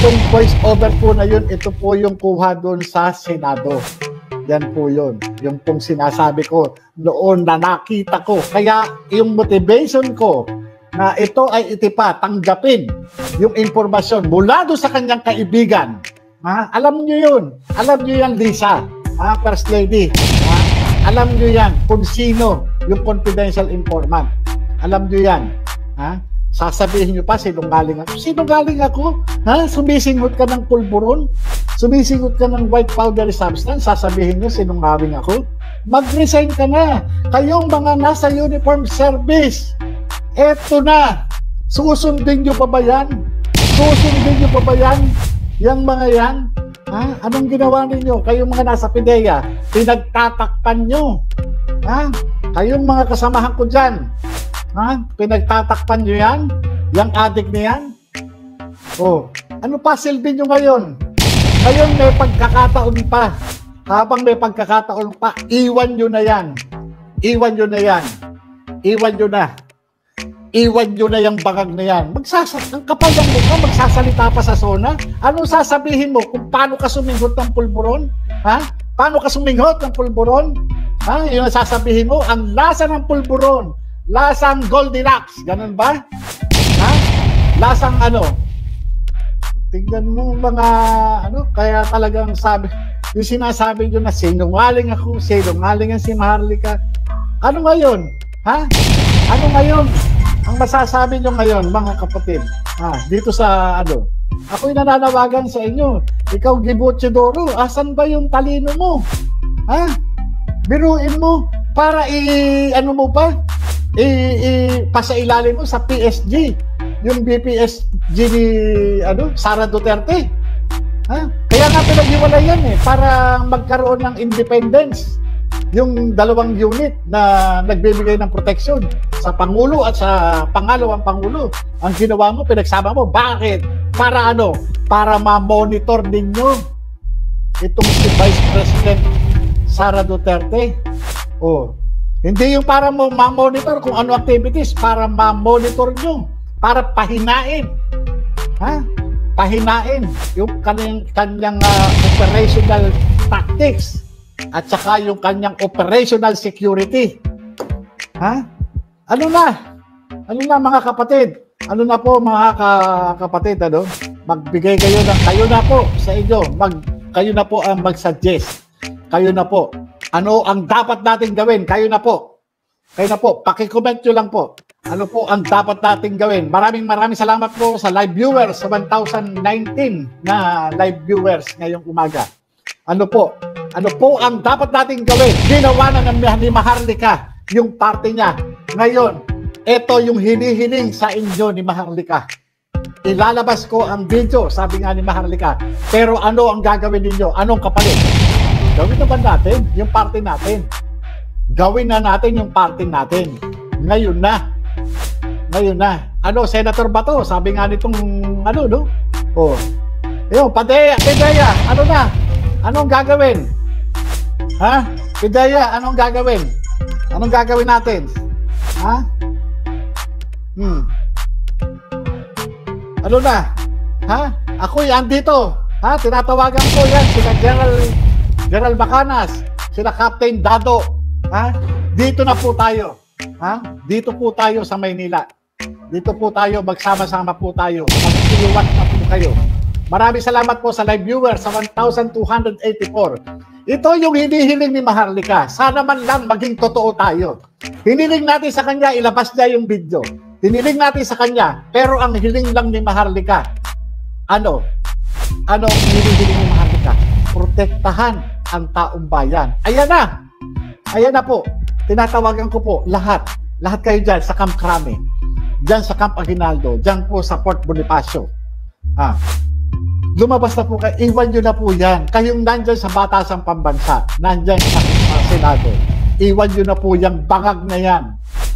pong voice over po na yun, ito po yung kuha doon sa Senado. Yan po yun. Yung pong sinasabi ko noon na nakita ko. Kaya yung motivation ko na ito ay itipa, tanggapin yung informasyon mula doon sa kanyang kaibigan. Ha? Alam nyo yun. Alam nyo yan, Lisa. Ha? First Lady. Ha? Alam nyo yan kung sino yung confidential informant. Alam nyo yan. Ha? Sasabihin nyo pa, sinungaling ako. Sinungaling ako? Ha? Sumisingot ka ng pulburon? Sumisingot ka ng white powdery substance? Sasabihin nyo, sinungaling ako? Mag-resign ka na. Kayong mga nasa uniform service. Eto na. Susundin nyo pa ba yan? Susundin nyo pa ba yan? Yang mga yan? Ha? Anong ginawa ninyo? Kayong mga nasa PIDEA, pinagtatakpan nyo. Ha? Kayong mga kasamahan ko dyan, ha? Pinagtatakpan nyo yan? Yang adik na yan? Oh, ano pa silbi nyo ngayon? Ngayon may pagkakataon pa. Habang may pagkakataon pa, iwan nyo na yan. Iwan nyo na yan. Iwan nyo na. Iwan nyo na yung bangag na yan. Ang kapal ng mukha, magsasalita pa sa SONA. Anong sasabihin mo kung paano ka suminghot ng pulburon? Ha? Paano ka suminghot ng pulburon? Ha? Yung sasabihin mo, ang lasa ng pulburon, lasang Goldilocks. Ganun ba? Ha? Lasang ano? Tingnan mo mga ano, kaya talagang sabi, yung sinasabi nyo na sinungaling ako, sinungaling ang si Maharlika. Ano ngayon? Ha? Ano ngayon? Ang masasabi nyo ngayon, mga kapatid, dito sa ano, ako'y nananawagan sa inyo. Ikaw, Gibuchidoro, asan ba yung talino mo? Ha? Biruin mo para ano mo pa? Pasailalim mo sa PSG, yung BPSG ni Sara Duterte. Ha? Kaya nga pinaghiwalay yan para magkaroon ng independence. Yung dalawang unit na nagbibigay ng proteksyon sa Pangulo at sa pangalawang Pangulo. Ang ginawa mo, pinagsama mo. Bakit? Para ano? Para ma-monitor ninyo itong si Vice President Sara Duterte. Oh, hindi yung para mo ma-monitor kung ano activities, para ma-monitor nyo, para pahinain. Ha? Pahinain yung kanyang operational tactics. At saka yung kanyang operational security. Ha? Ano na? Ano na mga kapatid? Ano na po mga kapatid? Ano? Magbigay kayo ng kayo na po sa inyo. Kayo na po ang mag-suggest. Kayo na po. Ano ang dapat natin gawin? Kayo na po. Kayo na po. Paki-comment nyo lang po. Ano po ang dapat natin gawin? Maraming salamat po sa live viewers, sa 1,019 na live viewers ngayong umaga. Ano po ang dapat natin gawin? Ginawa na ni Maharlika yung parte niya. Ngayon, ito yung hinihiling sa inyo ni Maharlika. Ilalabas ko ang video, sabi nga ni Maharlika. Pero ano ang gagawin ninyo? Anong kapalit? Gawin na ba natin yung parte natin? Gawin na natin yung parte natin. Ngayon na. Ngayon na. Ano, Senator ba to? Sabi nga nitong ano, no? Oh. Yung, PIDEA, ano na? Anong gagawin? Ha? PIDEA, anong gagawin? Anong gagawin natin? Ha? Ano na? Ha? Ako'y andito. Ha? Tinatawagan ko yan. Sina General Bacanas. Sina Captain Dado. Ha? Dito na po tayo. Ha? Dito po tayo sa Maynila. Dito po tayo. Magsama-sama po tayo. Magsiluwat na po kayo. Maraming salamat po sa live viewers sa 1,284. Ito yung hinihiling ni Maharlika. Sana man lang maging totoo tayo. Hiniling natin sa kanya, ilabas niya yung video. Hiniling natin sa kanya, pero ang hiling lang ni Maharlika, ano ang hinihiling ni Maharlika? Protektahan ang taong bayan. Ayan na! Ayan na po. Tinatawagan ko po lahat kayo dyan sa Camp Crame, dyan sa Camp Aguinaldo, dyan po sa Port Bonifacio. Lumabas na po kayo, iwan nyo na po yan. Kayong nandyan sa Batasang Pambansa, nandyan sa Senado, iwan nyo na po yung bangag na yan.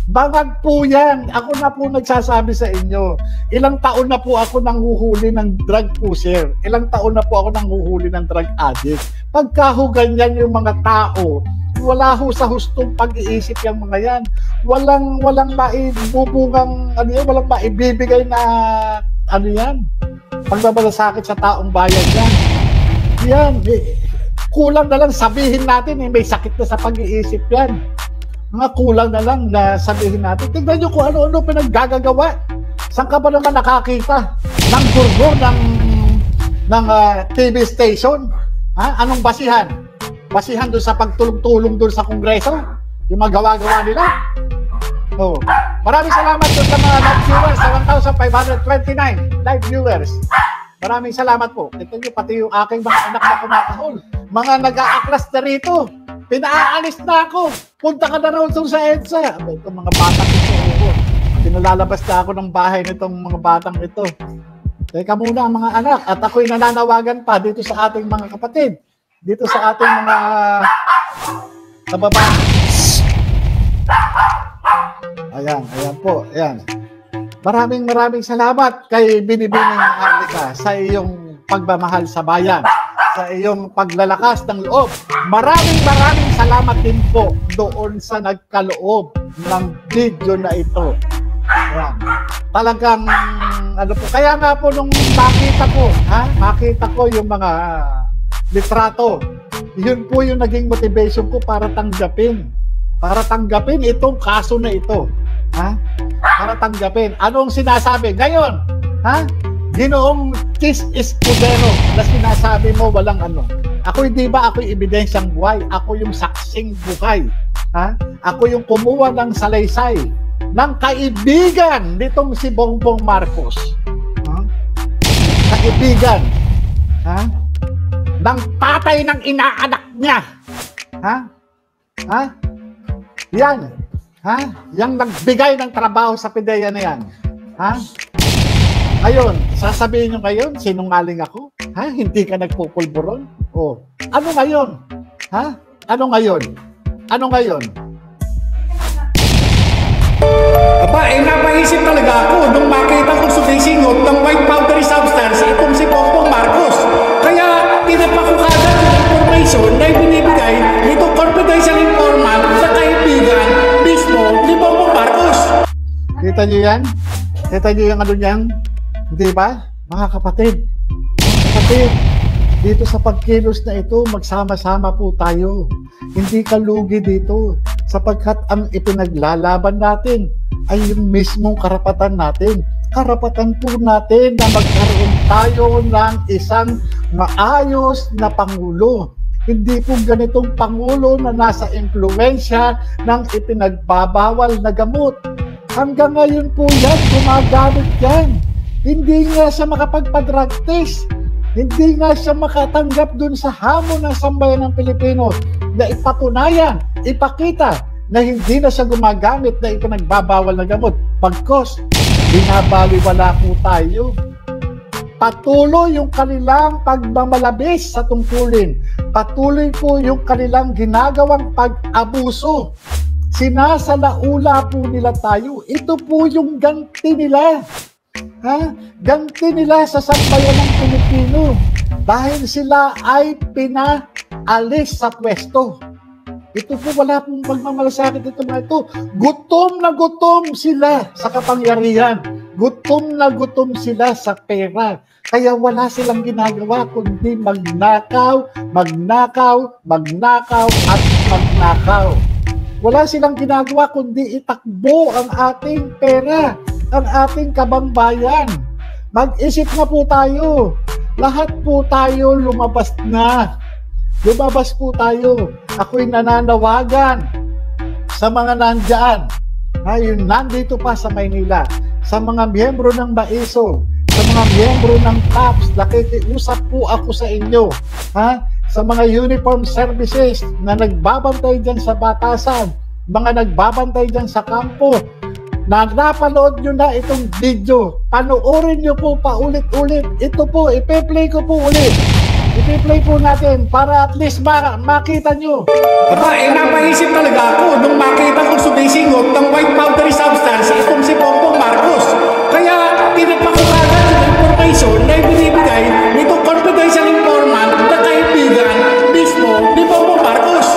Bangag po yan. Ako na po nagsasabi sa inyo. Ilang taon na po ako nanghuhuli ng drug pusher. Ilang taon na po ako nanghuhuli ng drug addict. Pagka ganyan yung mga tao, wala ho sa hustong pag-iisip yung mga yan. Walang maibubungang, walang maibibigay na ano yan, pagmamalasakit sa taong bayan yan. Yan, kulang na lang sabihin natin, may sakit na sa pag-iisip yan. Mga kulang na lang na sabihin natin. Tignan nyo kung ano-ano pinaggagawa. Saan ka ba naman nakakita ng gurgur ng TV station? Ha? Anong basihan? Basihan doon sa pagtulong-tulong doon sa Kongreso? Yung mga gawa-gawa nila? Oh. Maraming salamat doon sa mga live viewers sa 1,529 live viewers. Maraming salamat po. Ito nyo, pati yung aking mga anak na kumakahol. Mga nag-aaklas na rito. Pinaalis na ako. Punta ka na raw doon sa EDSA. Itong mga batang ito. Pinalalabas na ako ng bahay nitong mga batang ito. Teka muna mga anak. At ako'y nananawagan pa dito sa ating mga kapatid. Dito sa ating mga kababayan. Ayan po. Ayan. Maraming salamat kay Binibining Harlika sa iyong pagmamahal sa bayan, sa iyong paglalakas ng loob. Maraming salamat din po doon sa nagkaloob ng video na ito. Ayan. Talagang ano po, kaya nga po nung makita ko yung mga litrato, yun po yung naging motivation ko para tanggapin itong kaso na ito. Ha? Para tanggapin. Anong sinasabi? Ngayon, ha? Ginoong Chis Escudero na sinasabi mo walang ano. Ako hindi ba ako'y ebidensyang buhay? Ako yung saksing buhay. Ha? Ako yung kumuha ng salaysay ng kaibigan nitong si Bongbong Marcos. Ha? Kaibigan. Ha? Ng tatay ng inaanak niya. Ha? Ha? Yan. Ha? Yang nagbigay ng trabaho sa PIDEA na yan. Ha? Ngayon, sasabihin nyo ngayon, sinungaling ako? Ha? Hindi ka nagpupulburon? O, ano ngayon? Ha? Ano ngayon? Ano ngayon? Aba, napaisip talaga ako nung makita kong sumisingot ng white powdery substance itong si Bongbong Marcos. Kaya, tinapak ko kagad yung information na ibinibigay nitong confidential informant sa kaibigan mismo ni Bongbong Marcos. Kita nyo yan? Kita nyo yung ano niyan? Di ba? Mga kapatid, dito sa pagkilos na ito, magsama-sama po tayo. Hindi ka lugi dito sapagkat ang ipinaglalaban natin ay yung mismong karapatan natin. Karapatan po natin na magkaroon tayo ng isang maayos na Pangulo. Hindi po ganitong Pangulo na nasa impluwensya ng ipinagbabawal na gamot. Hanggang ngayon po yan, gumagamit yan. Hindi nga siya makapagpa-drug test. Hindi nga siya makatanggap dun sa hamon ng sambayan ng Pilipino na ipatunayan, ipakita na hindi na siya gumagamit na ipinagbabawal na gamot. Pagkos, binabaliwala po tayo. Patuloy yung kanilang pagmamalabis sa tungkulin. Patuloy po yung kanilang ginagawang pag-abuso. Sinasalaula po nila tayo. Ito po yung ganti nila. Ha? Ganti nila sa sambayan ng Pilipino dahil sila ay pinaalis sa pwesto. Ito po, wala pong pagmamalasakit ito mga ito. Gutom na gutom sila sa kapangyarihan. Gutom na gutom sila sa pera. Kaya wala silang ginagawa kundi magnakaw, magnakaw, magnakaw at magnakaw. Wala silang ginagawa kundi itakbo ang ating pera, ang ating kabangbayan. Mag-isip na po tayo. Lahat po tayo lumabas na. Lumabas po tayo. Ako'y nananawagan sa mga nandyan. Yung nandito pa sa Maynila, sa mga miyembro ng BAISO, sa mga miyembro ng TAPS, nakikiusap po ako sa inyo. Sa mga uniform services na nagbabantay dyan sa batasan, mga nagbabantay dyan sa kampo, na napanood nyo na itong video, panoorin nyo po paulit-ulit. Ito po, ipe-play ko po ulit. Ipe-play po natin para at least makita nyo. Aba, napaisip talaga ako nung makita kong sumisingot ng white powdery substance itong si Bongbong Marcos. Kaya tinapak ko agad yung information na ibinibigay nitong confidential informant na kaibigan mismo ni Bongbong Marcos.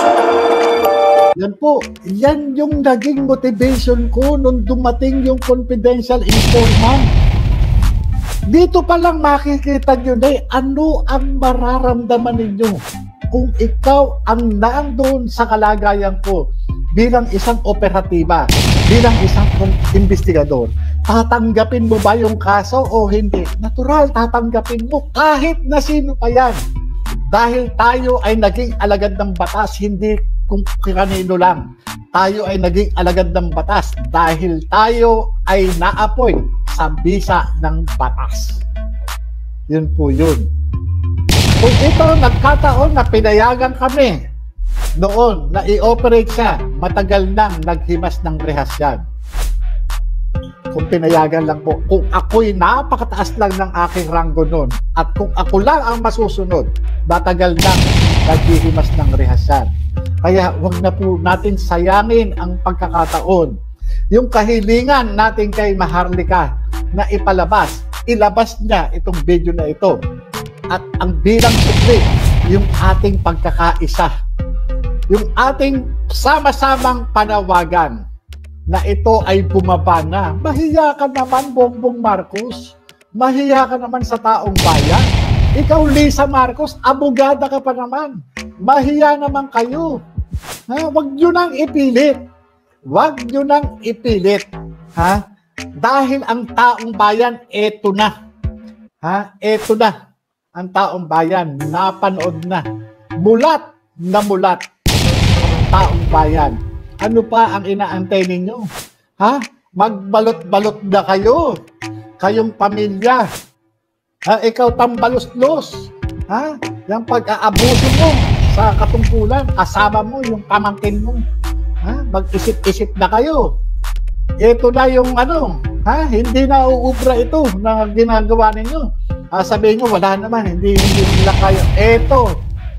Yan po, yan yung naging motivation ko nung dumating yung confidential informant. Dito pa lang makikita nyo na ano ang mararamdaman ninyo kung ikaw ang naandoon sa kalagayan ko bilang isang operatiba, bilang isang investigador. Tatanggapin mo ba yung kaso o hindi? Natural, tatanggapin mo kahit na sino pa yan. Dahil tayo ay naging alagad ng batas, hindi kung kanino lang. Tayo ay naging alagad ng batas dahil tayo ay na-appoint sa bisa ng batas. Yun po yun. Kung ito nagkataon na pinayagan kami noon na i-operate siya, matagal nang naghimas ng rehas yan. Kung pinayagan lang po, kung ako'y napakataas lang ng aking ranggo noon at kung ako lang ang masusunod, matagal nang naghihimas ng rehas yan. Kaya wag na po natin sayangin ang pagkakataon. Yung kahilingan natin kay Maharlika na ipalabas, ilabas niya itong video na ito. At ang bilang sukli, yung ating pagkakaisa. Yung ating sama-samang panawagan na ito ay bumaba na. Mahiya ka naman, Bongbong Marcos. Mahiya ka naman sa taong bayan. Ikaw, Lisa Marcos, abogada ka pa naman. Mahiya naman kayo. Ha? Wag nyo nang ipilit. Wag nyo nang ipilit. Ha? Dahil ang taong bayan, eto na. Ha? Eto na. Ang taong bayan, napanood na. Mulat na mulat ang taong bayan. Ano pa ang inaantay ninyo? Ha? Magbalot-balot na kayo. Kayong pamilya. Ha? Ikaw tambalos-los. Ha? Yung pag-aabuso mo sa katungkulan, kasama mo, yung pamangkin mo. Ha? Mag-isip-isip na kayo. Ito na yung ano, ha? Hindi na uubra ito na ginagawa ninyo. Sabihin nyo, wala naman, hindi nila kayo.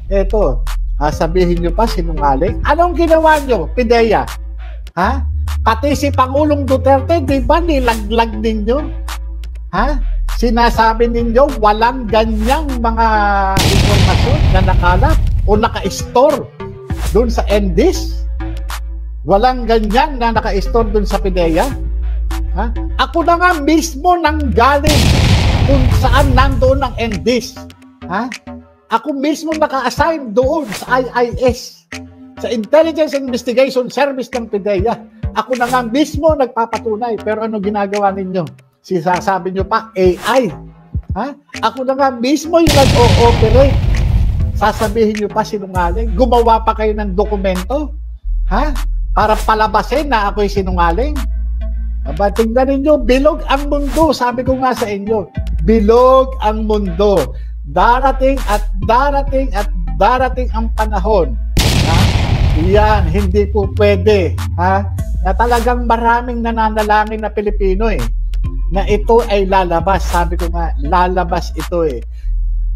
Eto. Sabihin nyo pa, sinungaling. Anong ginawa nyo, PIDEA? Ha? Pati si Pangulong Duterte, di ba nilaglag ninyo? Ha? Sinasabi ninyo, walang ganyang mga informasyon na nakalap o naka-store doon sa NDIS? Walang ganyan na naka-store doon sa PIDEA? Ha? Ako na nga mismo nang galing kung saan nandoon ang NDIS. Ha? Ako mismo naka-assign doon sa IIS, sa Intelligence Investigation Service ng PIDEA. Ako na nga mismo nagpapatunay. Pero ano ginagawa ninyo? Sasabi nyo pa, AI. Ha? Ako na nga mismo yung nag-o-operate. Sasabihin nyo pa, sinungaling. Gumawa pa kayo ng dokumento. Ha? Para palabasin na ako'y sinungaling. Aba, tingnan ninyo, bilog ang mundo. Sabi ko nga sa inyo, bilog ang mundo. Darating at darating at darating ang panahon. Ha? Yan, hindi po pwede. Ha? Na talagang maraming nananalangin na Pilipino na ito ay lalabas. Sabi ko nga, lalabas ito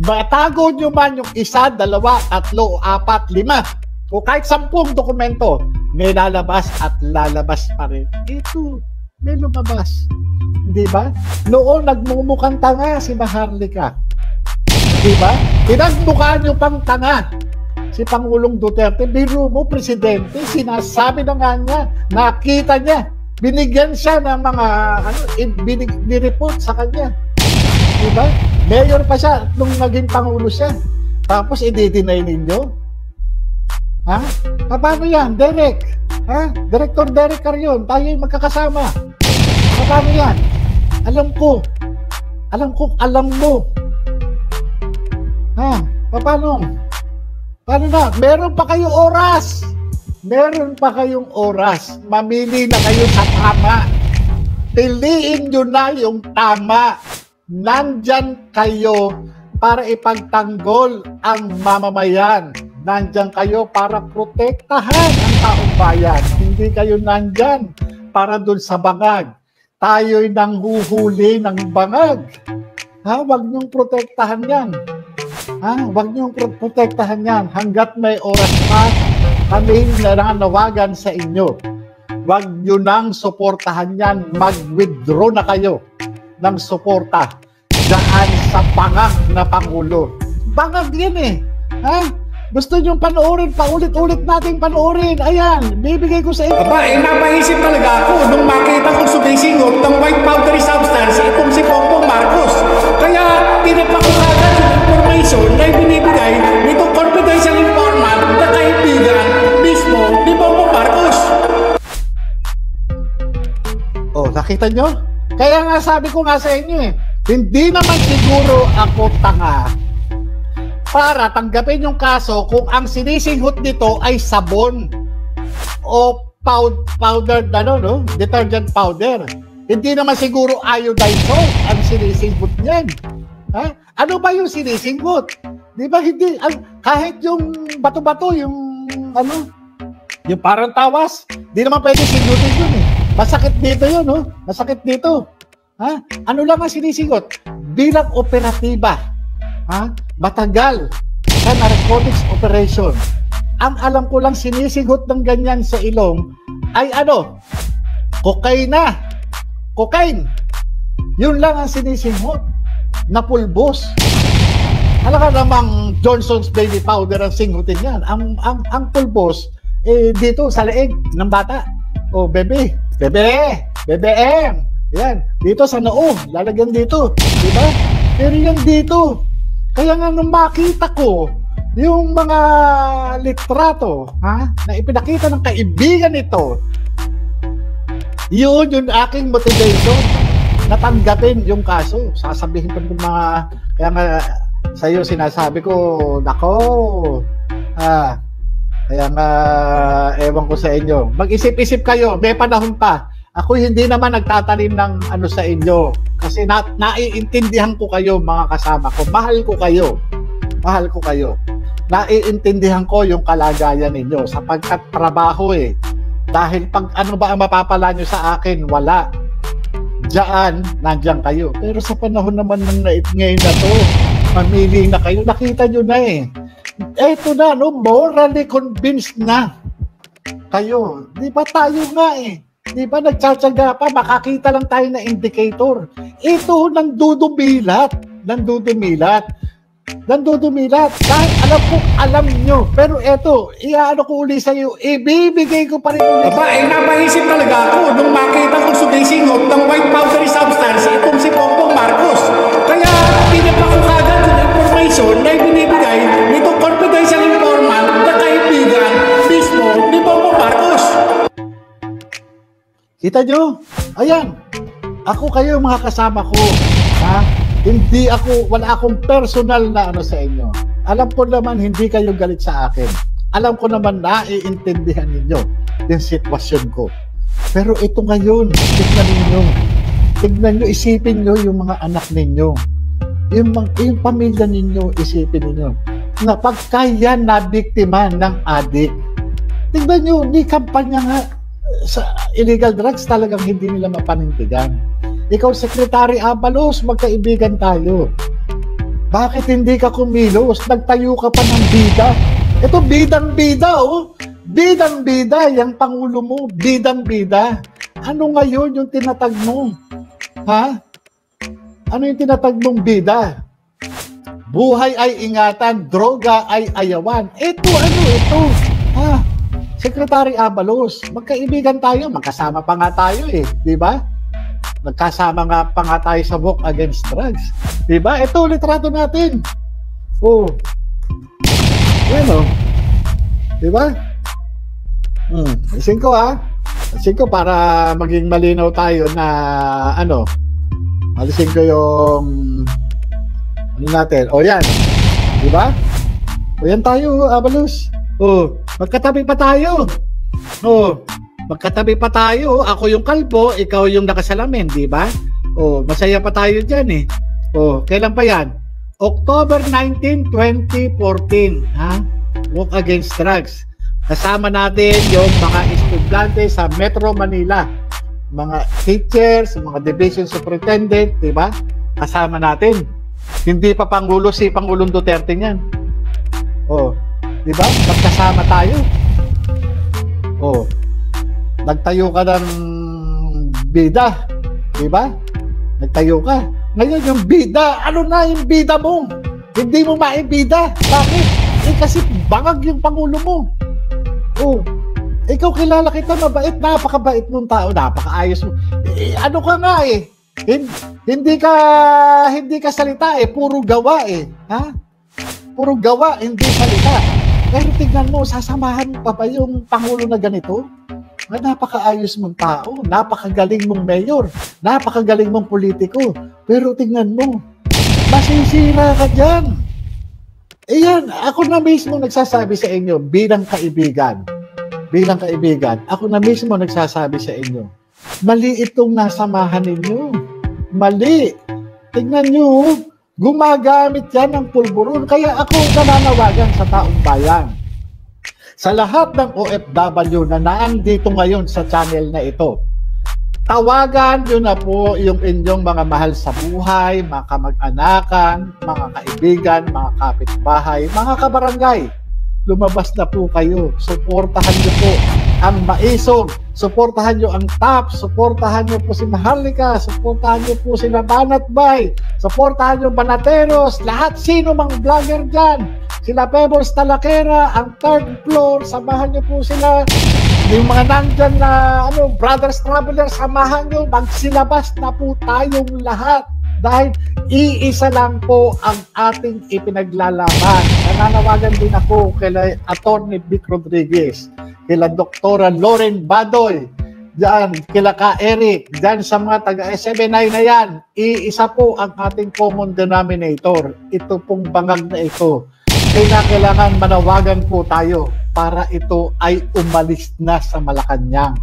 Matago nyo man yung 1, 2, 3, o 4, 5 o kahit 10 dokumento, may lalabas at lalabas pa rin. Ito, may lumabas. Di ba? Noon, nagmumukhang tanga si Maharlika. Di ba? Pinagmukha nyo pang tanga si Pangulong Duterte. Biro mo, presidente, sinasabi na nga niya, nakita niya, binigyan siya ng mga, ni-report sa kanya. Di ba? Mayor pa siya nung naging Pangulo siya. Tapos, i-deny ninyo? Ha? Paano yan? Derek? Ha? Director Derek Carion, tayo yung magkakasama. Paano yan? Alam ko, alam mo. Ha? Paano? Paano na? Meron pa kayong oras. Meron pa kayong oras. Mamili na kayo sa tama. Piliin nyo na yung tama. Nandyan kayo para ipagtanggol ang mamamayan. Nandyan kayo para protektahan ang taong bayan. Hindi kayo nandyan para dun sa bangag. Tayo'y nanghuhuli ng bangag. Ha? Huwag niyong protektahan yan. Ha? Huwag niyong protektahan yan. Hanggat may oras pa, kami nananawagan sa inyo. Huwag niyo nang suportahan yan. Mag-withdraw na kayo ng suporta daan sa bangag na Pangulo. Bangag yan Ha? Gusto nyo panoorin, paulit-ulit natin panoorin. Ayan, bibigay ko sa inyo. Aba, napaisip talaga ako nung makita kong sumisingot ng white powdery substance itong si Bongbong Marcos. Kaya tinapak ko agad yung information na ibinibigay nitong confidential informant na kaibigan mismo ni Bongbong Marcos. Oh, nakita nyo? Kaya nga sabi ko nga sa inyo hindi naman siguro ako tanga para tanggapin yung kaso kung ang sinisinghot nito ay sabon o powdered detergent powder. Hindi naman siguro iodized salt ang sinisinghot niyan. Ha? Ano ba yung sinisinghot? Di ba hindi, kahit yung bato-bato, yung parang tawas, di naman pwede singhutin yun eh. Masakit dito yun, no? Masakit dito. Ha? Ano lang ang sinisinghot? Bilang operatiba. Ha? Matagal sa narcotics operation. Ang alam ko lang sinisinghot ng ganyan sa ilong ay cocaine. Cocaine. Yun lang ang sinisinghot na pulbos. Alam ka namang Johnson's baby powder ang singhutin yan. Ang pulbos dito sa leeg ng bata. O bebe. Yan, dito sa noo, lalagyan dito, di ba? Pero yan dito. Kaya nga nung makita ko yung mga litrato, na ipinakita ng kaibigan nito, yun yung aking motivation na tanggapin yung kaso. Sasabihin pa ng mga, kaya nga sa'yo sinasabi ko, nako, kaya nga ewan ko sa inyo. Mag-isip-isip kayo, may panahon pa. Ako hindi naman nagtatanim ng sa inyo kasi naiintindihan ko kayo mga kasama ko. Mahal ko kayo. Mahal ko kayo. Naiintindihan ko yung kalagayan ninyo sapagkat trabaho Dahil pag ano ba ang mapapala nyo sa akin, wala. Diyan, nandiyan kayo. Pero sa panahon naman ng ngayon na to, mamili na kayo. Nakita nyo na Eto na, morally convinced na kayo. Di ba tayo nga Di ba nagtsatsaga pa, makakita lang tayo na indicator. Ito, nandudumilat. Kahit alam nyo. Pero eto, iaano ko uli sa'yo, ibibigay ko pa rin uli. Aba, napaisip talaga ako nung makita kong sumisingot ng white powdery substance itong si Bongbong Marcos. Kaya tinapak ko agad yung information na ibinibigay nitong confidential informant na kaibigan mismo ni Bongbong Marcos. Kita nyo? Ayan. Ako kayo mga kasama ko. Hindi wala akong personal na sa inyo. Alam ko naman hindi kayo galit sa akin. Alam ko naman naiintindihan ninyo yung sitwasyon ko. Pero ito ngayon, tignan nyo, isipin nyo yung mga anak ninyo. Yung pamilya ninyo, isipin ninyo. Na pagka yan na biktima ng adik, tignan nyo, ni kampanya nga, sa illegal drugs talagang hindi nila mapanindigan. Ikaw, Secretary Abalos, magkaibigan tayo. Bakit hindi ka kumilos? Nagtayo ka pa ng bida. Ito, bidang-bida, Bidang-bida, yung Pangulo mo, bidang-bida. Ano ngayon yung tinatag mo? Ano yung tinatag mong bida? Buhay ay ingatan, droga ay ayawan. Ito. Secretary Abalos, magkaibigan tayo, magkasama pa nga tayo di ba? Nagkasama nga pa nga tayo sa Walk Against Drugs. Di ba? Ito, litrato natin. Yan di ba? Alisin ko Alisin ko para maging malinaw tayo na alisin ko yung natin. Yan. Di ba? Yan tayo, Abalos. Magkatabi pa tayo. Magkatabi pa tayo. Ako yung kalbo, ikaw yung nakasalamin, di ba? Masaya pa tayo diyan kailan pa yan? October 19, 2014, Walk Against Drugs. Kasama natin yung mga estudyante sa Metro Manila. Mga teachers, mga division superintendent, di ba? Kasama natin. Hindi pa Pangulo si Pangulong Duterte niyan. Di ba? Magkasama tayo. Nagtayo ka ng bida. Di ba? Nagtayo ka. Ngayon yung bida, ano na yung bida mo? Hindi mo maibida. Bakit? kasi bangag yung Pangulo mo. Oh, ikaw kilala kita, mabait, napakabait mong tao, napakaayos mo. Ano ka nga eh, hindi ka salita eh, puro gawa eh. Ha? Puro gawa, hindi salita. Pero tignan mo, sasamahan mo pa ba yung Pangulo na ganito? Napakaayos mong tao, napakagaling mong mayor, napakagaling mong politiko. Pero tignan mo, masisira ka dyan. Iyan, ako na mismo nagsasabi sa inyo bilang kaibigan, ako na mismo nagsasabi sa inyo, mali itong nasamahan ninyo. Mali. Tignan nyo, gumagamit yan ng pulburon. Kaya ako nananawagan sa taong bayan, sa lahat ng OFW na naandito ngayon sa channel na ito, tawagan nyo na po yung inyong mga mahal sa buhay, mga kamag-anakan, mga kaibigan, mga kapitbahay, mga kabarangay. Lumabas na po kayo. Suportahan nyo po ang Maisog. Suportahan nyo ang TAP. Suportahan nyo po si Maharlika. Suportahan nyo po si Banatbay. Suportahan nyo Banateros. Lahat sino mang vlogger dyan. Sila Pebbles Talakera, ang third floor. Samahan nyo po sila. Yung mga nandyan na Brothers Traveler, samahan nyo, magsilabas na po tayong lahat. Dahil iisa lang po ang ating ipinaglalaban. Nananawagan din ako kay Atty. Vic Rodriguez, kila Dr. Lauren Badoy, dyan, kila Ka Eric, dyan sa mga taga-SMNI na yan, iisa po ang ating common denominator. Ito pong bangag na ito. Kailangan manawagan po tayo para ito ay umalis na sa Malacanang.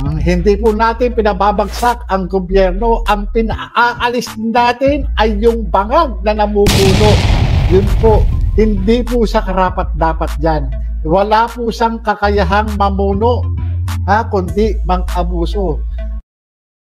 Hindi po natin pinababagsak ang gobyerno. Ang pinaalis natin ay yung bangag na namumuno. Yun po, hindi po siya karapat-dapat dyan. Wala po siyang kakayahang mamuno, kundi mang-abuso.